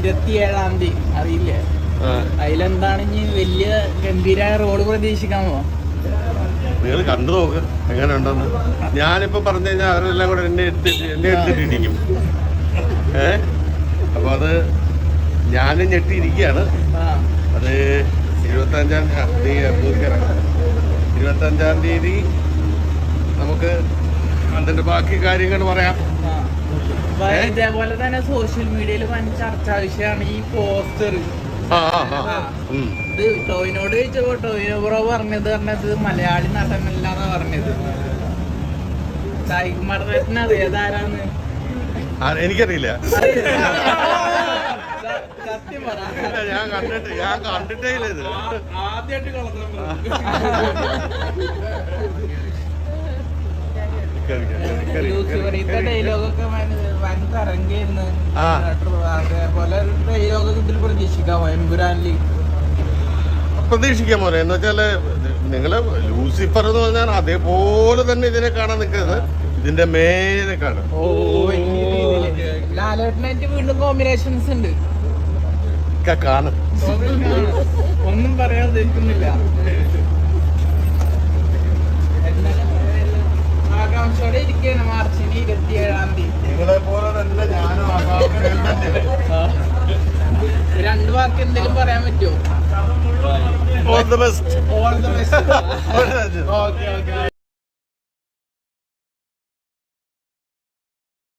27-ാം തീയതി അറിയില്ലേ? അതിലെന്താണ് ഇനി വലിയ ഗംഭീരായ റോള് പ്രതീക്ഷിക്കാമോ? നിങ്ങൾ കണ്ടു നോക്ക് എങ്ങനെ ഉണ്ടെന്ന്. ഞാനിപ്പോ പറഞ്ഞു കഴിഞ്ഞാൽ അവരെല്ലാം കൂടെ എന്നെ എടുത്തിട്ടിരിക്കും. അപ്പൊ അത് ഞാനും ഞെട്ടിയിരിക്കുകയാണ്. അത് 25-ാം തീയതി നമുക്ക് അതിന്റെ ബാക്കി കാര്യങ്ങൾ പറയാം. ഇതേപോലെ തന്നെ സോഷ്യൽ മീഡിയയിൽ വൻ ചർച്ചാ വിഷയമാണ് ഈ പോസ്റ്റർ. ഇത് ടോവിനോട് ചോദിച്ചപ്പോ ടോവിനോ ബ്രോ പറഞ്ഞത് മലയാളി നടനല്ലാന്നാ പറഞ്ഞത്. സായികുമാർ ചേട്ടന് അറിയാതാരാന്ന്? എനിക്കറിയില്ല. സത്യം പറ. ഞാൻ കണ്ടിട്ടേ ഇല്ല ഇത്. ആദ്യമായിട്ട് ഡയലോഗൊക്കെ വൻ തരംഗായിരുന്നു. അതേപോലെ ഡയലോഗൊക്കെ ഇതിൽ പ്രതീക്ഷിക്കാമോ എമ്പുരാനില്? പ്രതീക്ഷിക്കാൻ പോലെ എന്ന് വെച്ചാല് നിങ്ങള് ലൂസിഫർ എന്ന് പറഞ്ഞാൽ അതേപോലെ തന്നെ ഇതിനെ കാണാൻ നിൽക്കുന്നത്. ഇതിന്റെ മേലെ കാണും. ലാലേട്ടനായിട്ട് വീണ്ടും കോമ്പിനേഷൻസ് ഉണ്ട്. കാണും. ഒന്നും പറയാൻ ഉദ്ദേശിക്കുന്നില്ല. ആകാംക്ഷയോടെ ഇരിക്കുകയാണ് മാർച്ചിന് 27-ാം തീയതി. നിങ്ങളെ പോലെ തന്നെ ഞാനും 2 വാക്ക് എന്തെങ്കിലും പറയാൻ പറ്റുമോ? All the best. All the best. Okay.